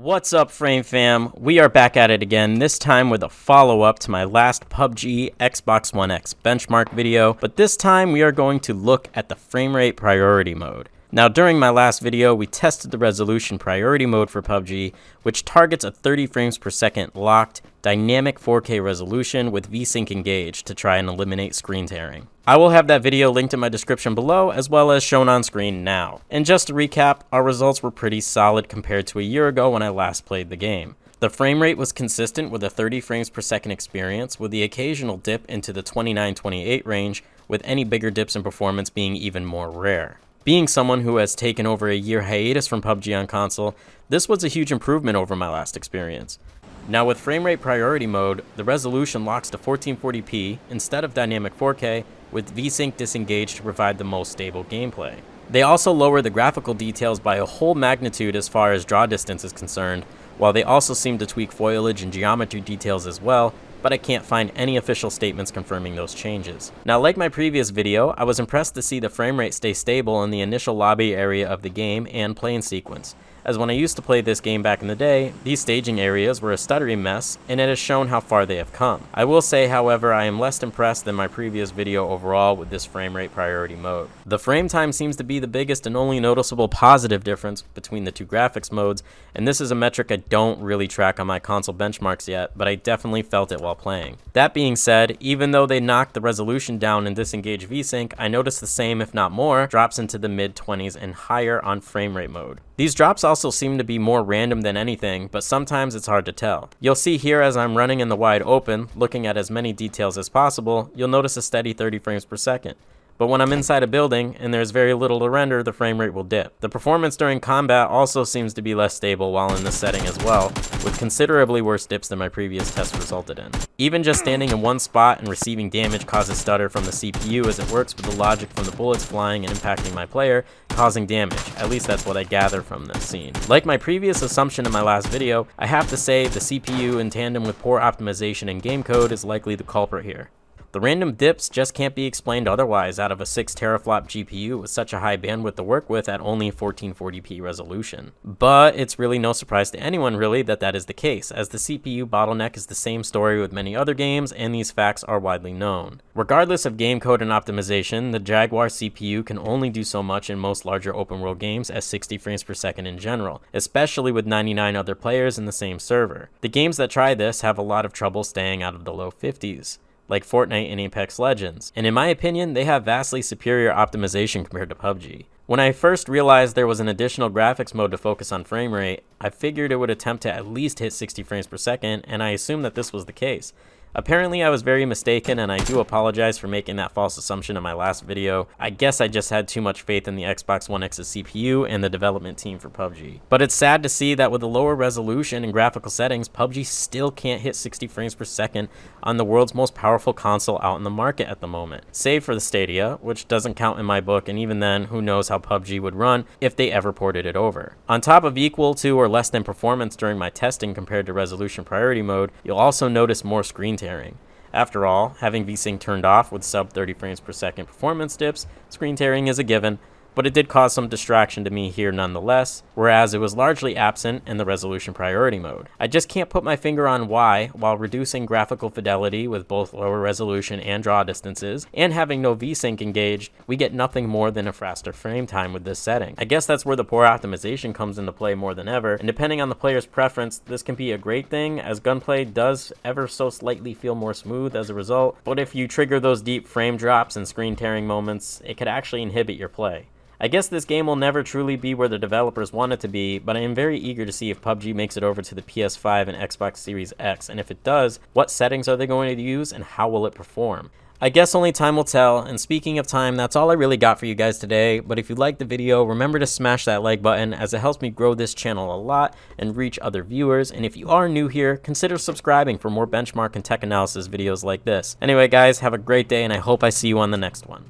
What's up, Frame Fam? We are back at it again, this time with a follow-up to my last PUBG Xbox One X benchmark video, but this time we are going to look at the frame rate priority mode. Now, during my last video, we tested the resolution priority mode for PUBG, which targets a 30 frames per second locked, dynamic 4K resolution with vsync engaged to try and eliminate screen tearing. I will have that video linked in my description below, as well as shown on screen now. And just to recap, our results were pretty solid compared to a year ago when I last played the game. The frame rate was consistent with a 30 frames per second experience, with the occasional dip into the 29-28 range, with any bigger dips in performance being even more rare. Being someone who has taken over a year hiatus from PUBG on console, this was a huge improvement over my last experience. Now with framerate priority mode, the resolution locks to 1440p instead of dynamic 4K, with vsync disengaged to provide the most stable gameplay. They also lower the graphical details by a whole magnitude as far as draw distance is concerned, while they also seem to tweak foliage and geometry details as well, but I can't find any official statements confirming those changes. Now, like my previous video, I was impressed to see the frame rate stay stable in the initial lobby area of the game and play in sequence, as when I used to play this game back in the day, these staging areas were a stuttering mess, and it has shown how far they have come. I will say, however, I am less impressed than my previous video overall with this frame rate priority mode. The frame time seems to be the biggest and only noticeable positive difference between the two graphics modes, and this is a metric I don't really track on my console benchmarks yet, but I definitely felt it while playing. That being said, even though they knocked the resolution down and disengaged vsync, I noticed the same, if not more, drops into the mid-20s and higher on frame rate mode. These drops also seem to be more random than anything, but sometimes it's hard to tell. You'll see here as I'm running in the wide open, looking at as many details as possible, you'll notice a steady 30 frames per second. But when I'm inside a building and there's very little to render, the frame rate will dip. The performance during combat also seems to be less stable while in this setting as well, with considerably worse dips than my previous test resulted in. Even just standing in one spot and receiving damage causes stutter from the CPU, as it works with the logic from the bullets flying and impacting my player, causing damage. At least that's what I gather from this scene. Like my previous assumption in my last video, I have to say the CPU in tandem with poor optimization in game code is likely the culprit here. The random dips just can't be explained otherwise out of a 6 teraflop GPU with such a high bandwidth to work with at only 1440p resolution. But it's really no surprise to anyone really that is the case, as the CPU bottleneck is the same story with many other games, and these facts are widely known. Regardless of game code and optimization, the Jaguar CPU can only do so much in most larger open world games at 60 frames per second in general, especially with 99 other players in the same server. The games that try this have a lot of trouble staying out of the low 50s. Like Fortnite and Apex Legends, and in my opinion, they have vastly superior optimization compared to PUBG. When I first realized there was an additional graphics mode to focus on frame rate, I figured it would attempt to at least hit 60 frames per second, and I assumed that this was the case. Apparently I was very mistaken, and I do apologize for making that false assumption in my last video. I guess I just had too much faith in the Xbox One X's CPU and the development team for PUBG. But it's sad to see that with the lower resolution and graphical settings, PUBG still can't hit 60 frames per second on the world's most powerful console out in the market at the moment. Save for the Stadia, which doesn't count in my book, and even then, who knows how PUBG would run if they ever ported it over. On top of equal to or less than performance during my testing compared to resolution priority mode, you'll also notice more screen tearing. After all, having vsync turned off with sub 30 frames per second performance dips, screen tearing is a given, but it did cause some distraction to me here nonetheless, whereas it was largely absent in the resolution priority mode. I just can't put my finger on why, while reducing graphical fidelity with both lower resolution and draw distances, and having no vsync engaged, we get nothing more than a faster frame time with this setting. I guess that's where the poor optimization comes into play more than ever, and depending on the player's preference, this can be a great thing, as gunplay does ever so slightly feel more smooth as a result, but if you trigger those deep frame drops and screen tearing moments, it could actually inhibit your play. I guess this game will never truly be where the developers want it to be, but I am very eager to see if PUBG makes it over to the PS5 and Xbox Series X, and if it does, what settings are they going to use and how will it perform? I guess only time will tell, and speaking of time, that's all I really got for you guys today, but if you liked the video, remember to smash that like button, as it helps me grow this channel a lot and reach other viewers, and if you are new here, consider subscribing for more benchmark and tech analysis videos like this. Anyway guys, have a great day, and I hope I see you on the next one.